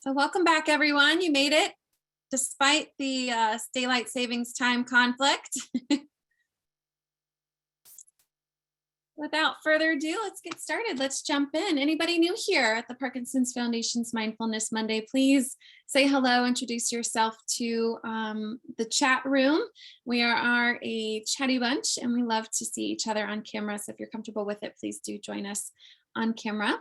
So welcome back, everyone. You made it despite the daylight savings time conflict. Without further ado, let's get started. Let's jump in. Anybody new here at the Parkinson's Foundation's Mindfulness Monday, please say hello, introduce yourself to the chat room. We are a chatty bunch and we love to see each other on camera. So if you're comfortable with it, please do join us on camera.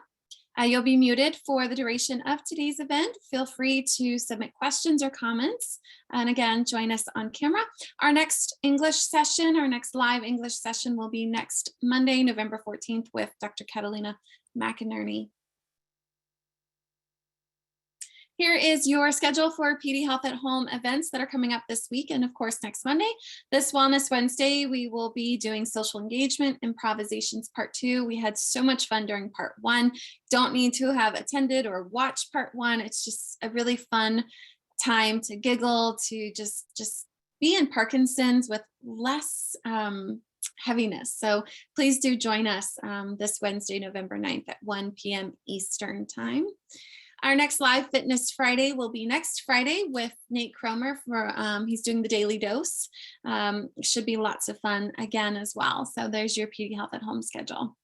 You'll be muted for the duration of today's event. Feel free to submit questions or comments. And again, join us on camera. Our next English session, our next live English session will be next Monday, November 14th with Dr. Catalina McInerney. Here is your schedule for PD Health at Home events that are coming up this week and of course next Monday. This Wellness Wednesday, we will be doing social engagement, improvisations part 2. We had so much fun during part 1. Don't need to have attended or watched part 1. It's just a really fun time to giggle, to just be in Parkinson's with less heaviness. So please do join us this Wednesday, November 9th at 1 p.m. Eastern time. Our next live Fitness Friday will be next Friday with Nate Cromer for he's doing the daily dose. Should be lots of fun again as well. So there's your PD Health at Home schedule.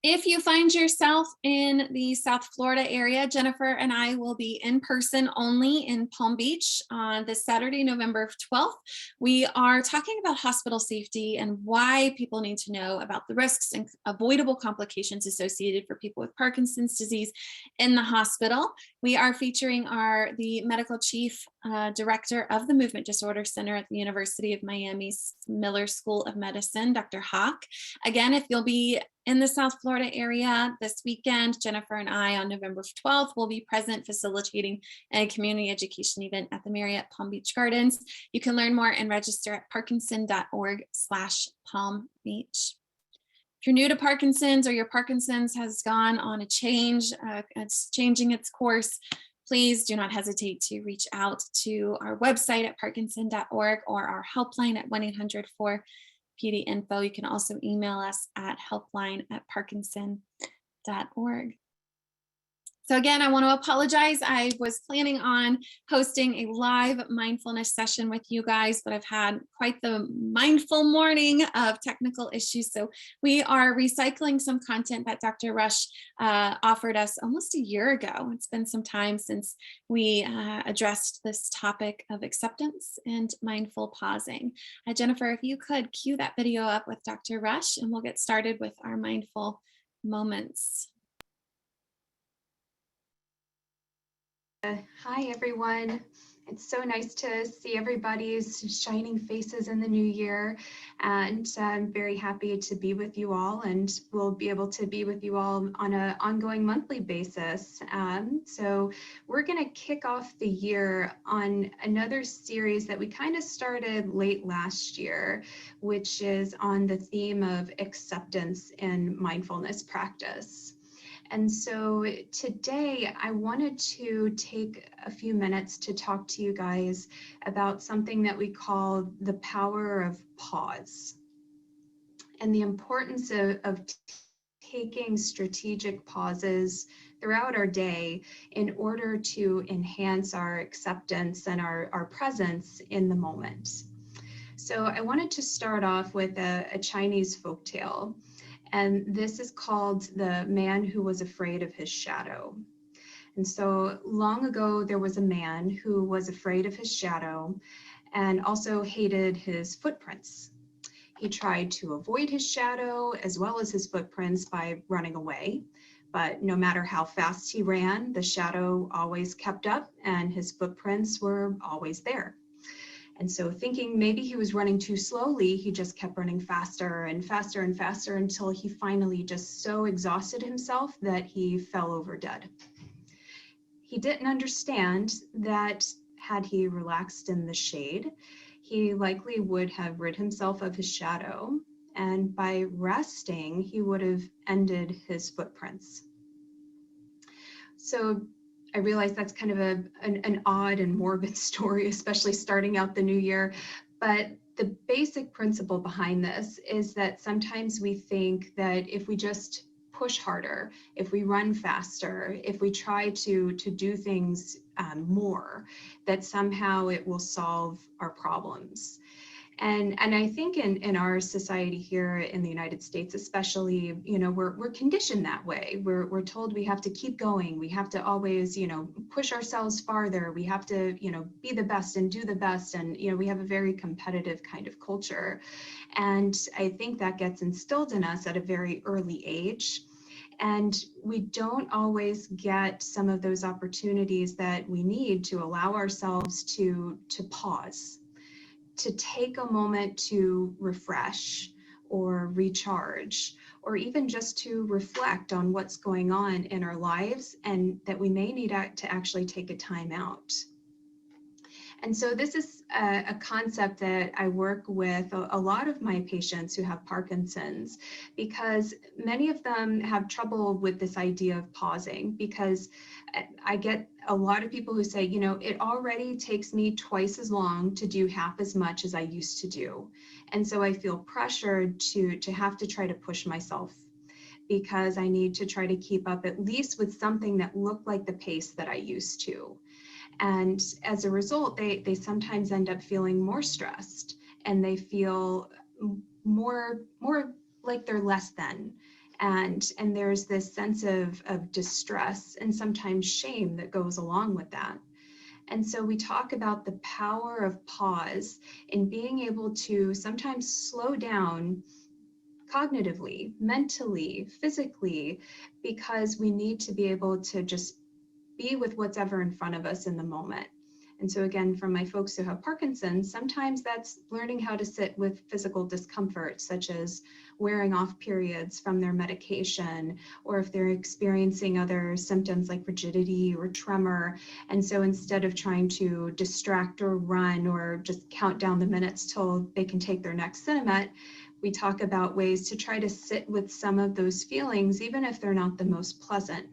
If you find yourself in the South Florida area, Jennifer and I will be in person only in Palm Beach on this Saturday, November 12th. We are talking about hospital safety and why people need to know about the risks and avoidable complications associated for people with Parkinson's disease in the hospital. We are featuring the medical chief director of the Movement Disorder Center at the University of Miami's Miller School of Medicine, Dr. Hawk. Again, if you'll be in the South Florida area this weekend, Jennifer and I on November 12th will be present facilitating a community education event at the Marriott Palm Beach Gardens. You can learn more and register at parkinson.org/Palm Beach. If you're new to Parkinson's or your Parkinson's has gone on a change, it's changing its course, please do not hesitate to reach out to our website at parkinson.org or our helpline at 1-800-4PD info. You can also email us at helpline@parkinson.org. So again, I want to apologize. I was planning on hosting a live mindfulness session with you guys, but I've had quite the mindful morning of technical issues. So we are recycling some content that Dr. Rush offered us almost a year ago. It's been some time since we addressed this topic of acceptance and mindful pausing. Jennifer, if you could cue that video up with Dr. Rush and we'll get started with our mindful moments. Hi, everyone. It's so nice to see everybody's shining faces in the new year, and I'm very happy to be with you all, and we'll be able to be with you all on an ongoing monthly basis. So we're going to kick off the year on another series that we kind of started late last year, which is on the theme of acceptance in mindfulness practice. And so today I wanted to take a few minutes to talk to you guys about something that we call the power of pause and the importance of taking strategic pauses throughout our day in order to enhance our acceptance and our presence in the moment. So I wanted to start off with a Chinese folktale. And this is called The Man Who Was Afraid of His Shadow. And so long ago, there was a man who was afraid of his shadow and also hated his footprints. He tried to avoid his shadow as well as his footprints by running away. But no matter how fast he ran, the shadow always kept up and his footprints were always there. And so thinking maybe he was running too slowly, he just kept running faster and faster and faster until he finally just so exhausted himself that he fell over dead. He didn't understand that had he relaxed in the shade, he likely would have rid himself of his shadow. And by resting, he would have ended his footprints. So I realize that's kind of an odd and morbid story, especially starting out the new year. But the basic principle behind this is that sometimes we think that if we just push harder, if we run faster, if we try to do things more, that somehow it will solve our problems. And I think in our society here in the United States, especially, we're conditioned that way. We're told we have to keep going. We have to always, push ourselves farther. We have to, be the best and do the best. And, we have a very competitive kind of culture. And I think that gets instilled in us at a very early age. And we don't always get some of those opportunities that we need to allow ourselves to pause, to take a moment to refresh or recharge, or even just to reflect on what's going on in our lives, and that we may need to actually take a time out. And so this is a concept that I work with a lot of my patients who have Parkinson's, because many of them have trouble with this idea of pausing, because I get a lot of people who say, it already takes me twice as long to do half as much as I used to do. And so I feel pressured to have to try to push myself, because I need to try to keep up at least with something that looked like the pace that I used to. And as a result, they sometimes end up feeling more stressed, and they feel more like they're less than. And there's this sense of distress and sometimes shame that goes along with that. And so we talk about the power of pause in being able to sometimes slow down cognitively, mentally, physically, because we need to be able to just be with what's ever in front of us in the moment. And so again, from my folks who have Parkinson's, sometimes that's learning how to sit with physical discomfort, such as wearing off periods from their medication, or if they're experiencing other symptoms like rigidity or tremor. And so instead of trying to distract or run or just count down the minutes till they can take their next Cinemet, we talk about ways to try to sit with some of those feelings, even if they're not the most pleasant.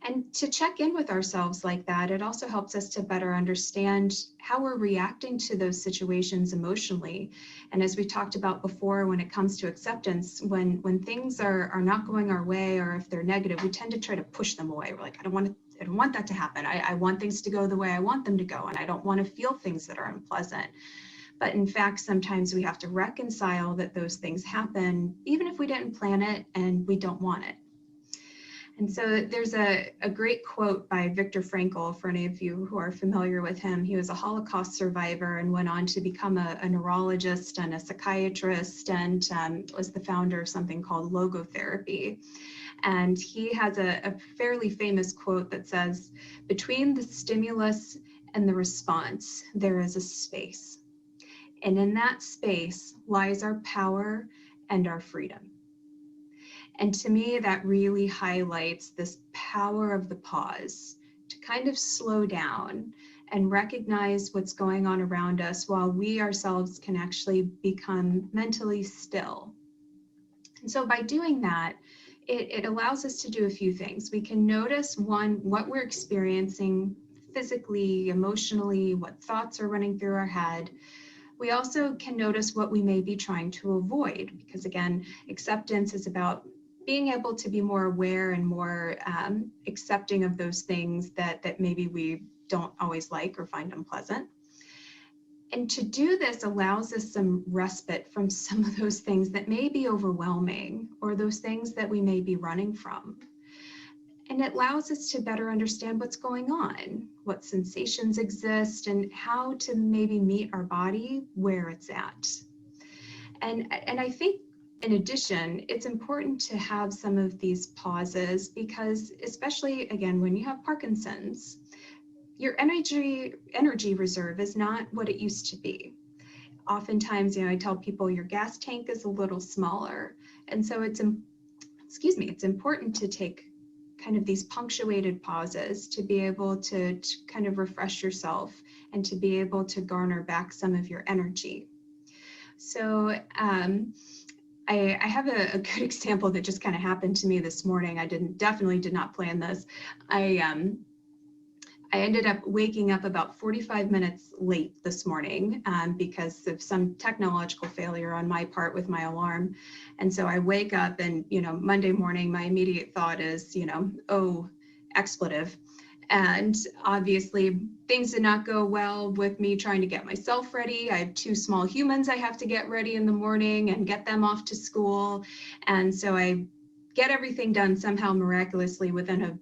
And to check in with ourselves like that, it also helps us to better understand how we're reacting to those situations emotionally. And as we talked about before, when it comes to acceptance, when things are not going our way, or if they're negative, we tend to try to push them away. We're like, I don't want that to happen. I want things to go the way I want them to go, and I don't want to feel things that are unpleasant. But in fact, sometimes we have to reconcile that those things happen, even if we didn't plan it and we don't want it. And so there's a great quote by Viktor Frankl, for any of you who are familiar with him. He was a Holocaust survivor and went on to become a neurologist and a psychiatrist, and was the founder of something called logotherapy. And he has a fairly famous quote that says, "Between the stimulus and the response, there is a space. And in that space lies our power and our freedom." And to me, that really highlights this power of the pause, to kind of slow down and recognize what's going on around us while we ourselves can actually become mentally still. And so by doing that, it allows us to do a few things. We can notice, one, what we're experiencing physically, emotionally, what thoughts are running through our head. We also can notice what we may be trying to avoid, because again, acceptance is about being able to be more aware and more accepting of those things that maybe we don't always like or find unpleasant. And to do this allows us some respite from some of those things that may be overwhelming, or those things that we may be running from. And it allows us to better understand what's going on, what sensations exist, and how to maybe meet our body where it's at. And I think, in addition, it's important to have some of these pauses, because especially, again, when you have Parkinson's, your energy reserve is not what it used to be. Oftentimes, I tell people your gas tank is a little smaller. And so it's important to take kind of these punctuated pauses to be able to kind of refresh yourself and to be able to garner back some of your energy. So I have a good example that just kind of happened to me this morning. I definitely did not plan this. I ended up waking up about 45 minutes late this morning because of some technological failure on my part with my alarm. And so I wake up and, Monday morning, my immediate thought is, oh, expletive. And obviously things did not go well with me trying to get myself ready. I have 2 small humans I have to get ready in the morning and get them off to school. And so I get everything done somehow miraculously within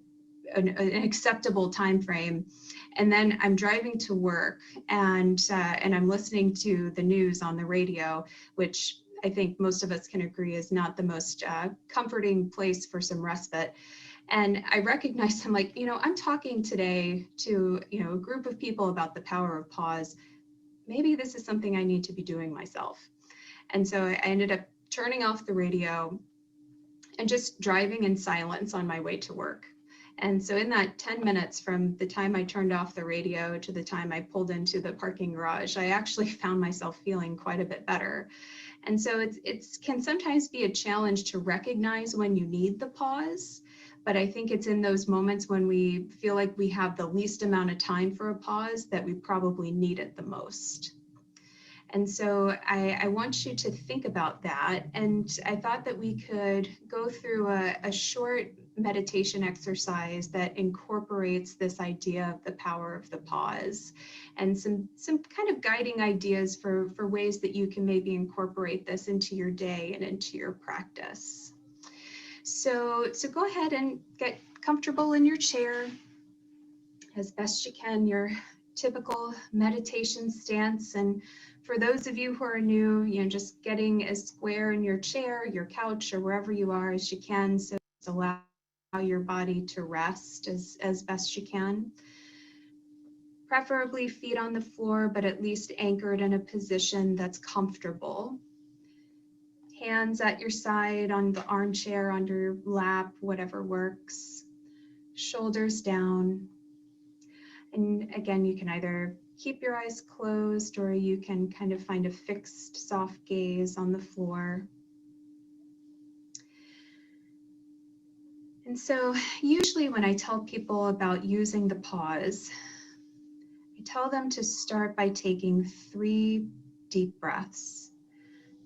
an acceptable time frame. And then I'm driving to work and I'm listening to the news on the radio, which I think most of us can agree is not the most comforting place for some respite. And I recognized, I'm like, I'm talking today to, a group of people about the power of pause. Maybe this is something I need to be doing myself. And so I ended up turning off the radio and just driving in silence on my way to work. And so in that 10 minutes from the time I turned off the radio to the time I pulled into the parking garage, I actually found myself feeling quite a bit better. And so it can sometimes be a challenge to recognize when you need the pause. But I think it's in those moments when we feel like we have the least amount of time for a pause that we probably need it the most. And so I want you to think about that. And I thought that we could go through a short meditation exercise that incorporates this idea of the power of the pause and some kind of guiding ideas for ways that you can maybe incorporate this into your day and into your practice. So go ahead and get comfortable in your chair as best you can, your typical meditation stance. And for those of you who are new, just getting as square in your chair, your couch, or wherever you are as you can. So just allow your body to rest as best you can. Preferably feet on the floor, but at least anchored in a position that's comfortable. Hands at your side on the armchair, under your lap, whatever works. Shoulders down. And again, you can either keep your eyes closed or you can kind of find a fixed, soft gaze on the floor. And so usually when I tell people about using the pause, I tell them to start by taking 3 deep breaths,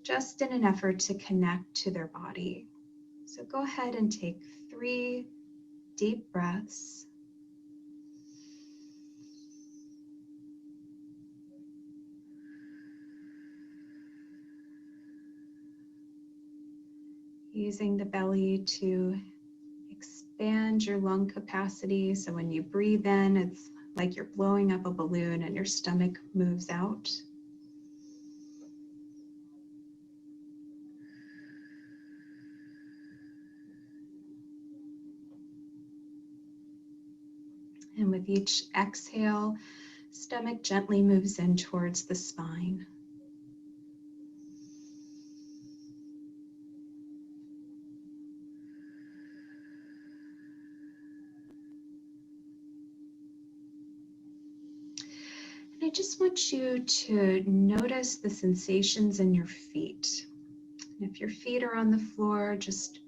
just in an effort to connect to their body. So go ahead and take 3 deep breaths. Using the belly to expand your lung capacity. So when you breathe in, it's like you're blowing up a balloon and your stomach moves out. And with each exhale, stomach gently moves in towards the spine. And I just want you to notice the sensations in your feet. And if your feet are on the floor, just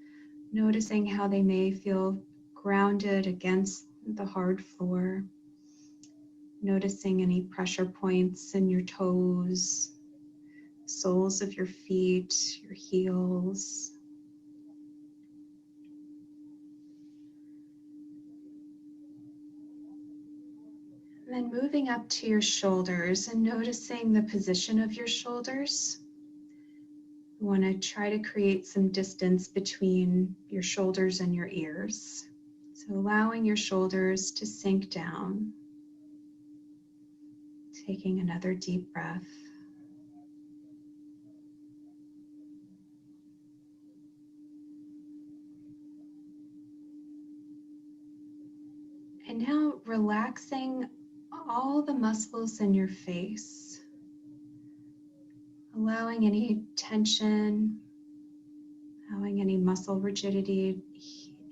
noticing how they may feel grounded against the hard floor. Noticing any pressure points in your toes, soles of your feet, your heels. And then moving up to your shoulders and noticing the position of your shoulders. You want to try to create some distance between your shoulders and your ears. So allowing your shoulders to sink down. Taking another deep breath. And now relaxing all the muscles in your face. Allowing any tension, allowing any muscle rigidity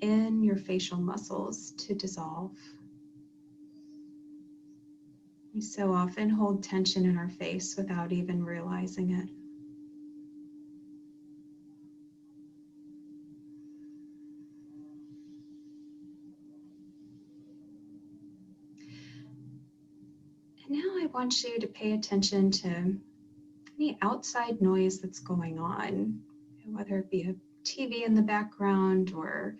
in your facial muscles to dissolve. We so often hold tension in our face without even realizing it. Now I want you to pay attention to any outside noise that's going on, whether it be a TV in the background or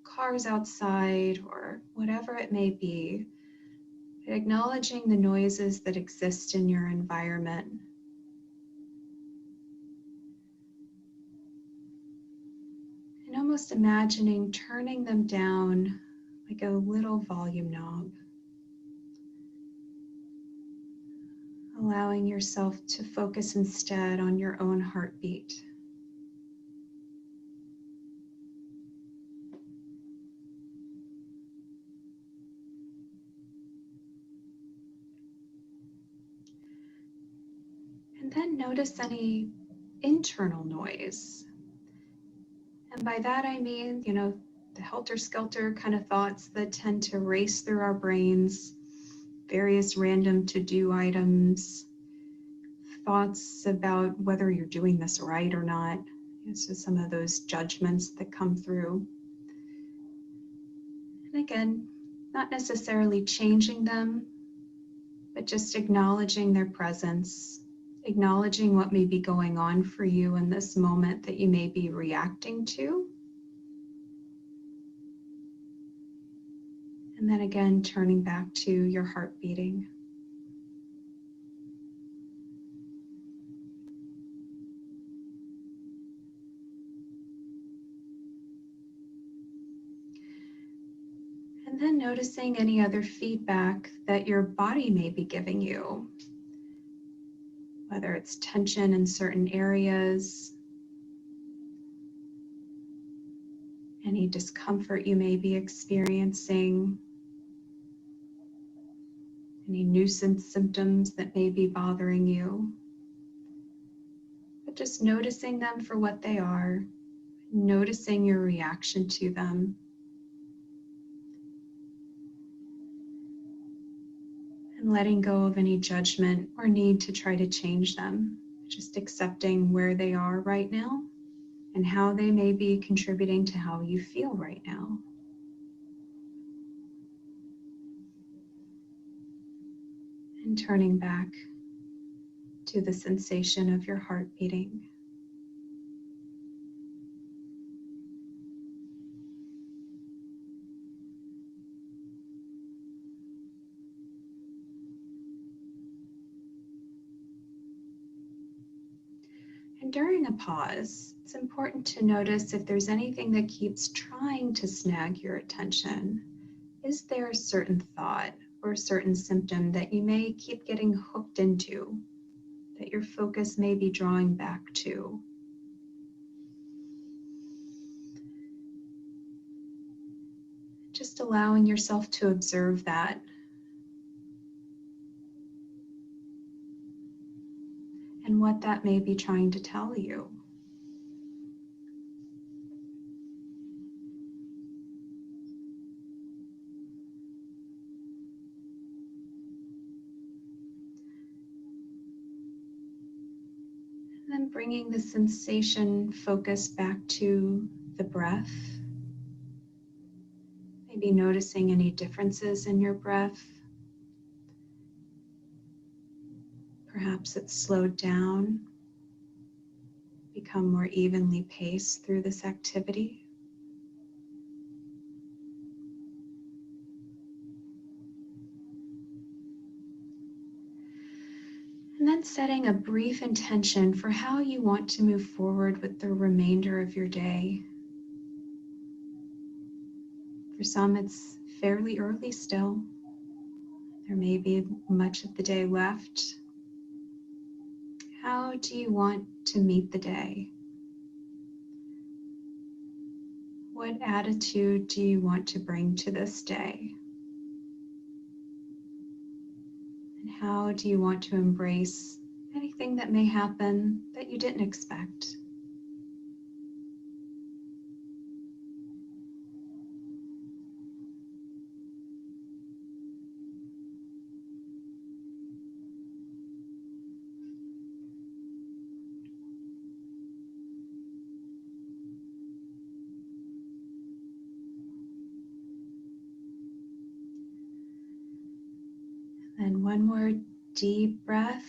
cars outside or whatever it may be. Acknowledging the noises that exist in your environment. And almost imagining turning them down like a little volume knob. Allowing yourself to focus instead on your own heartbeat. And then notice any internal noise. And by that I mean, the helter-skelter kind of thoughts that tend to race through our brains, various random to-do items, thoughts about whether you're doing this right or not. So some of those judgments that come through. And again, not necessarily changing them, but just acknowledging their presence, acknowledging what may be going on for you in this moment that you may be reacting to. And then again, turning back to your heart beating. And then noticing any other feedback that your body may be giving you, whether it's tension in certain areas, any discomfort you may be experiencing, any nuisance symptoms that may be bothering you. But just noticing them for what they are, noticing your reaction to them. And letting go of any judgment or need to try to change them. Just accepting where they are right now and how they may be contributing to how you feel right now. And turning back to the sensation of your heart beating. And during a pause, it's important to notice if there's anything that keeps trying to snag your attention. Is there a certain thought or a certain symptom that you may keep getting hooked into, that your focus may be drawing back to? Just allowing yourself to observe that. And what that may be trying to tell you. And then bringing the sensation focus back to the breath. Maybe noticing any differences in your breath. Perhaps it's slowed down, become more evenly paced through this activity. And then setting a brief intention for how you want to move forward with the remainder of your day. For some, it's fairly early still. There may be much of the day left. How do you want to meet the day? What attitude do you want to bring to this day? And how do you want to embrace anything that may happen that you didn't expect? And one more deep breath.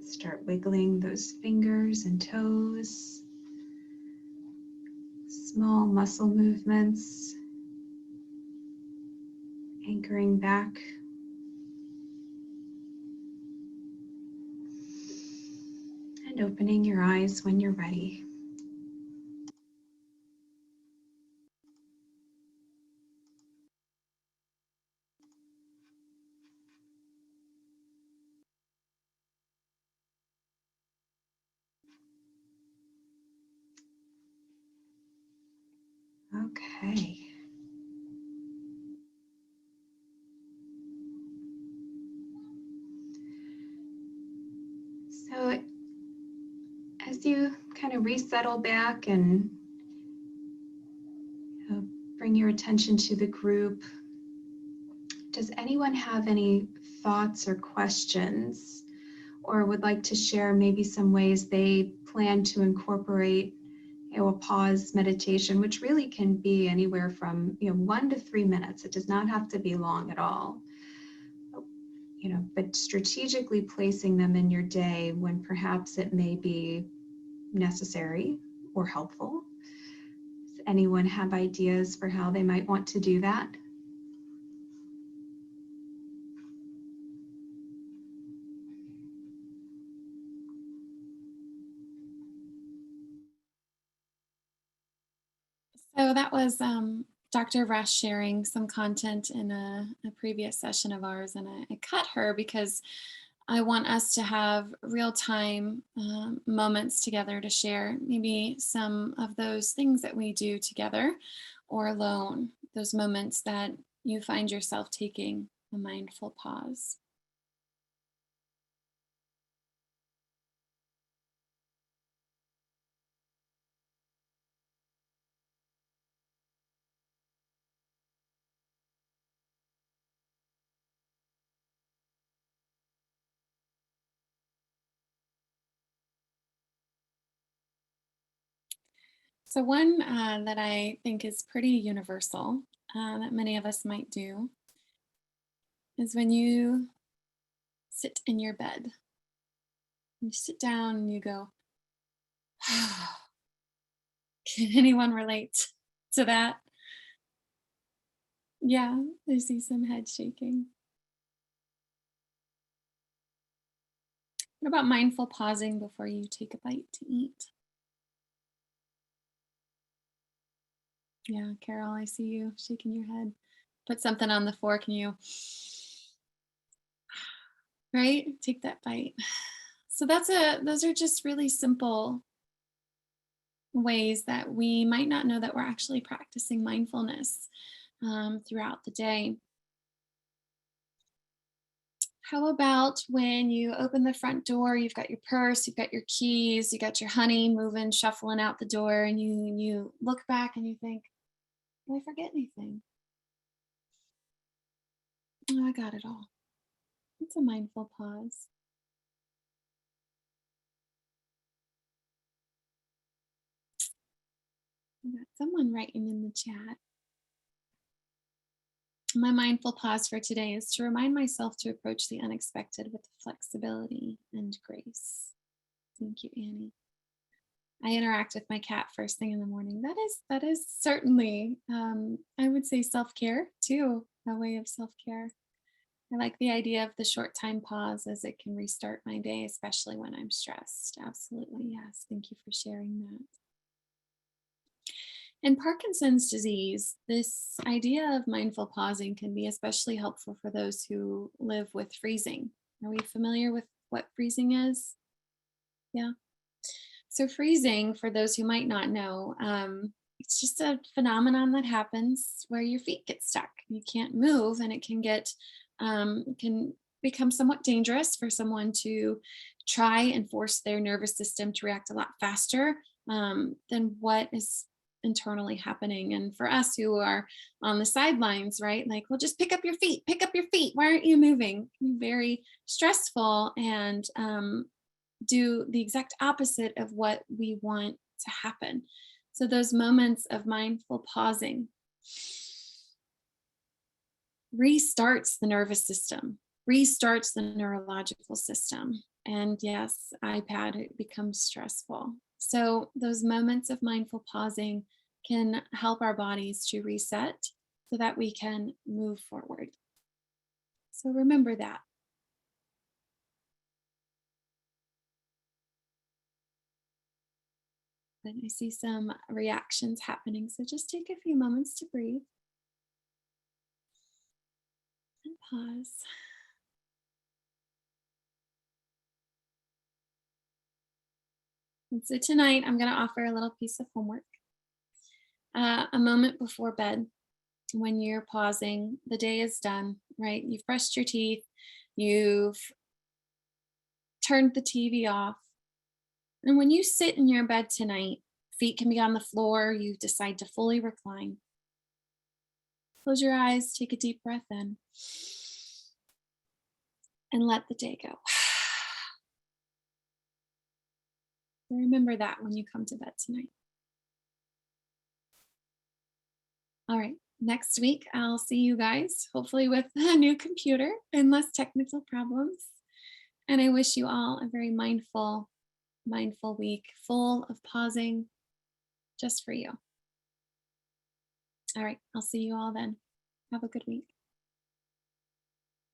Start wiggling those fingers and toes, small muscle movements, anchoring back. And opening your eyes when you're ready. Okay. So as you kind of resettle back and bring your attention to the group, does anyone have any thoughts or questions, or would like to share maybe some ways they plan to incorporate a pause meditation, which really can be anywhere from 1 to 3 minutes. It does not have to be long at all. But strategically placing them in your day when perhaps it may be necessary or helpful. Does anyone have ideas for how they might want to do that? So that was Dr. Rush sharing some content in a previous session of ours, and I cut her because I want us to have real time moments together to share maybe some of those things that we do together or alone, those moments that you find yourself taking a mindful pause. So, one that I think is pretty universal that many of us might do is when you sit in your bed. You sit down and you go, can anyone relate to that? Yeah, I see some head shaking. What about mindful pausing before you take a bite to eat? Yeah, Carol, I see you shaking your head. Put something on the fork and you, right? Take that bite. So those are just really simple ways that we might not know that we're actually practicing mindfulness throughout the day. How about when you open the front door, you've got your purse, you've got your keys, you got your honey moving, shuffling out the door, and you look back and you think, did I forget anything? Oh, I got it all. It's a mindful pause. I got someone writing in the chat. My mindful pause for today is to remind myself to approach the unexpected with flexibility and grace. Thank you, Annie. I interact with my cat first thing in the morning. That is certainly, I would say, self care too, a way of self care. I like the idea of the short time pause as it can restart my day, especially when I'm stressed. Absolutely, yes. Thank you for sharing that. In Parkinson's disease, this idea of mindful pausing can be especially helpful for those who live with freezing. Are we familiar with what freezing is? Yeah. So, freezing, for those who might not know, it's just a phenomenon that happens where your feet get stuck. You can't move, and it can become somewhat dangerous for someone to try and force their nervous system to react a lot faster than what is internally happening. And for us who are on the sidelines, right? Like, well, just pick up your feet. Why aren't you moving? Very stressful and do the exact opposite of what we want to happen. So those moments of mindful pausing restarts the nervous system, restarts the neurological system. And yes, iPad, it becomes stressful. So those moments of mindful pausing can help our bodies to reset so that we can move forward. So remember that. But I see some reactions happening. So just take a few moments to breathe and pause. And so tonight, I'm going to offer a little piece of homework. A moment before bed, when you're pausing, the day is done, right? You've brushed your teeth, you've turned the TV off. And when you sit in your bed tonight, feet can be on the floor, you decide to fully recline. Close your eyes, take a deep breath in, and let the day go. Remember that when you come to bed tonight. All right. Next week, I'll see you guys, hopefully with a new computer and less technical problems. And I wish you all a very mindful week full of pausing just for you. All right. I'll see you all then. Have a good week.